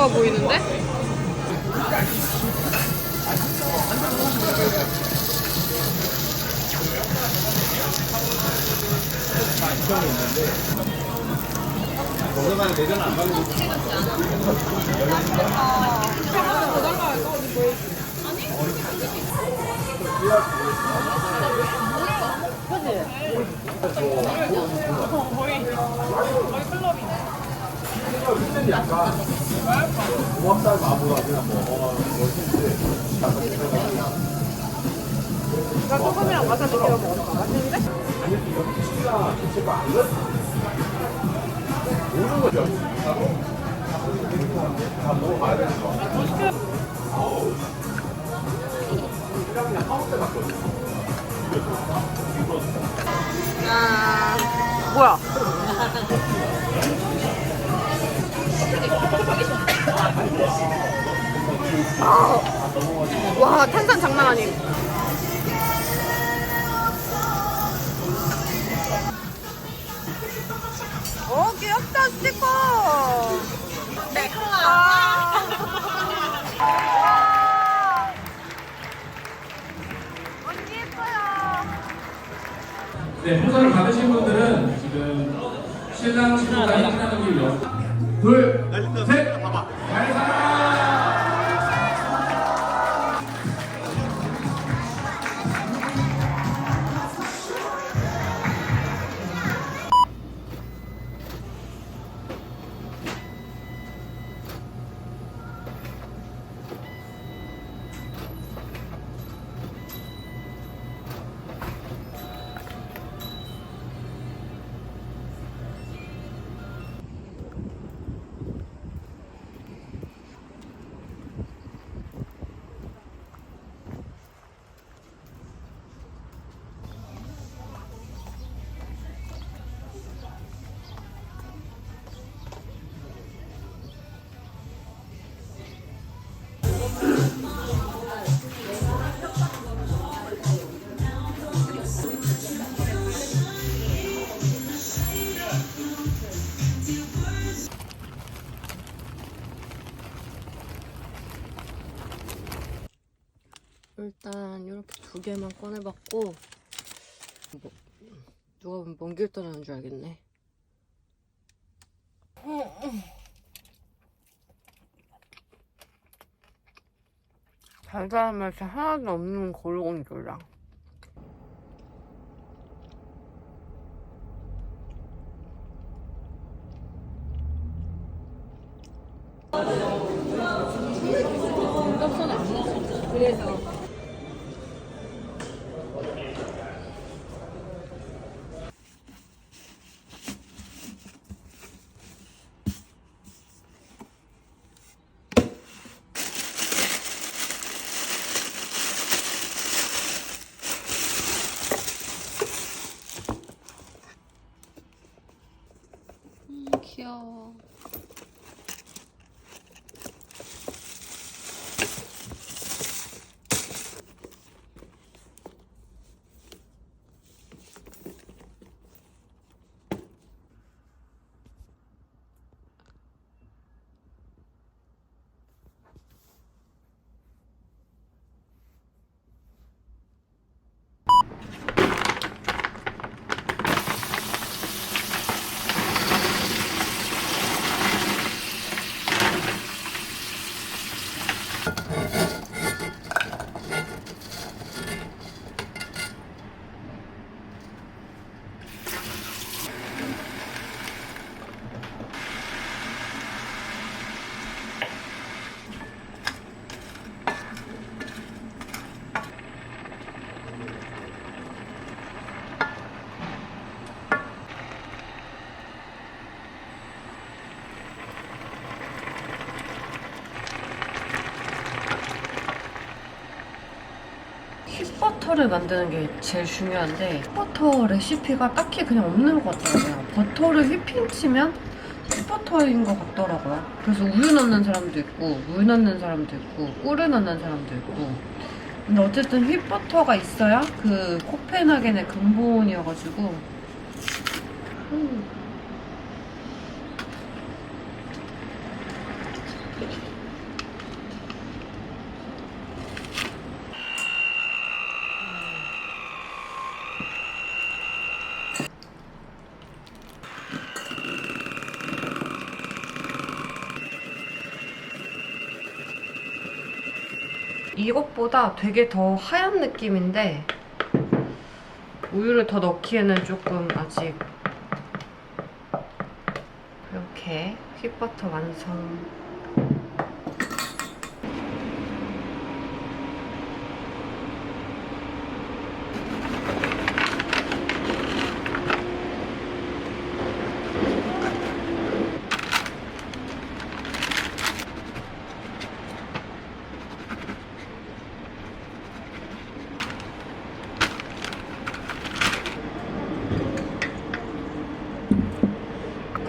좋아 보이는데? 건강한 대전 안 가는 거. 거의 약간 고맙다 마무라 그냥 뭐 나 소금이랑 와사비 찍어 먹었어. 맛있는데? 아니 이거 치즈가 자체가 안 넣어. 모르는 거죠. 다 먹어봐야 되는 거. 그냥 하우스 같거든. 뭐야? 와, 탄산 장난 아님. 귀엽다, 스티커. 언니 예뻐요. 네, 풍선을 받으신 분들은 지금 신랑 신부가 행진하는 길 옆. 둘, 셋, 봐봐. 잘 살아. 일단 이렇게 두 개만 꺼내봤고 누가 보면 먼 길 떠나는 줄 알겠네. 달달한 맛이 하나도 없는 골곤졸라. 그래서 귀여워. 힙버터를 만드는 게 제일 중요한데 힙버터 레시피가 딱히 그냥 없는 것 같더라고요. 버터를 휘핑치면 힙버터인 것 같더라고요. 그래서 우유 넣는 사람도 있고 물 넣는 사람도 있고 꿀을 넣는 사람도 있고 근데 어쨌든 휘버터가 있어야 그 코펜하겐의 근본이어가지고 이것보다 되게 더 하얀 느낌인데 우유를 더 넣기에는 조금 아직. 이렇게 휘버터 완성.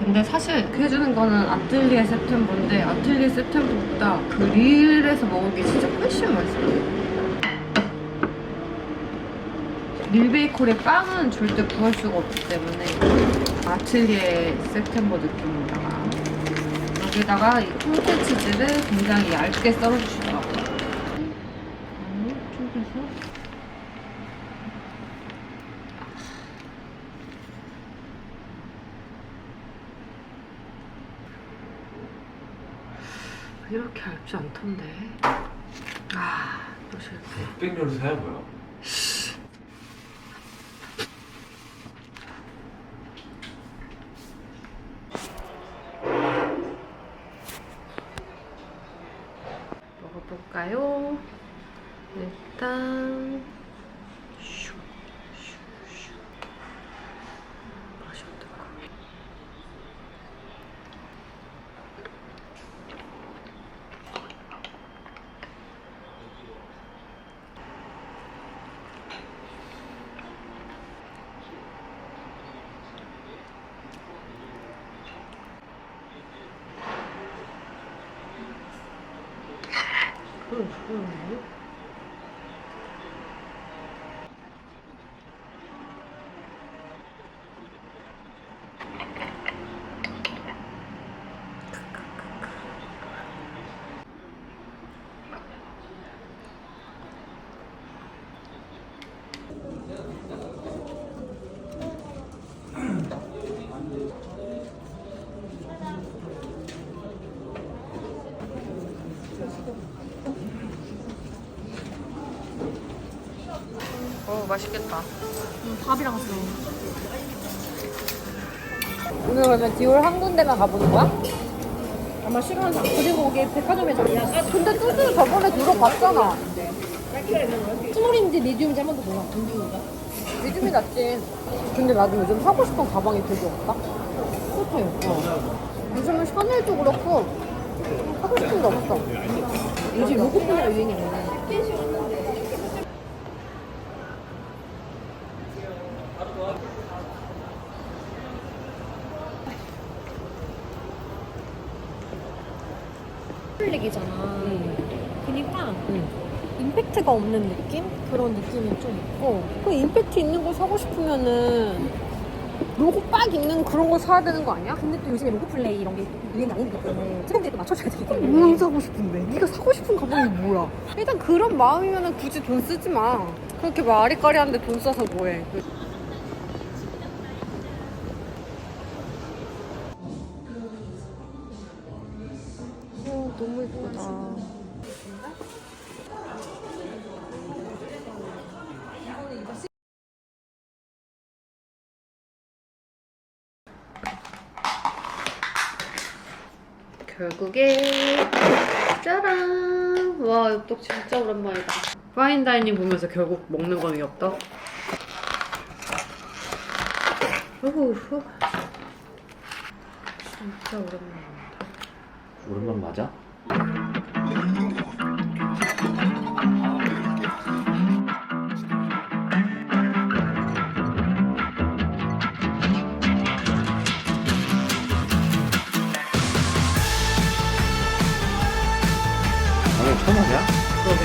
근데 사실 이렇게 해주는 거는 아틀리에 september인데 아틀리에 september보다 그 릴에서 먹은 게 진짜 훨씬 맛있어요. 릴 베이커리 빵은 절대 구할 수가 없기 때문에 아틀리에 september 느낌으로다가 여기다가 이 콩테 치즈를 굉장히 얇게 썰어주시더라고요. 쪼개서 이렇게 얇지 않던데. 또 실패. 흑백요리 사야 뭐야? 먹어볼까요? 일단 맛이 어떨까? 맛있겠다. 밥이랑 같이 먹어. 오늘 그러면 디올 한 군데만 가보는 거야? 아마 시간상. 그리고 거기 백화점에 저기야. 근데 뚜뚜 저번에 들어봤잖아. 스몰인지 미디움인지 한 번도 몰라. 미디움인가? 미디움이 낫지. 근데 나도 요즘 사고 싶은 가방이 되게 없다. 그렇대. 요즘은 샤넬도 그렇고 사고 싶은 게 없어. 요즘 로고플레가 유행이래. 플릭이잖아. 그니까 임팩트가 없는 느낌? 그런 느낌이 좀 있고 그 임팩트 있는 거 사고 싶으면은 로고 빡 있는 그런 거 사야 되는 거 아니야? 근데 또 요즘에 로고 플레이 이런 게 유행이 아니기 때문에 트렌드에 또 맞춰줘야 되기 때문에 뭘 사고 싶은데? 네가 사고 싶은 가방이 뭐야? 일단 그런 마음이면 굳이 돈 쓰지 마. 그렇게 막 아리까리한데 돈 써서 뭐해. 너무 예쁘다. 결국에 짜란! 와, 엽떡 진짜 오랜만이다. 파인다이닝 보면서 결국 먹는 건 엽떡. 후후. 진짜 오랜만이다. 오랜만 맞아? 방금 처음 하냐? 그러게.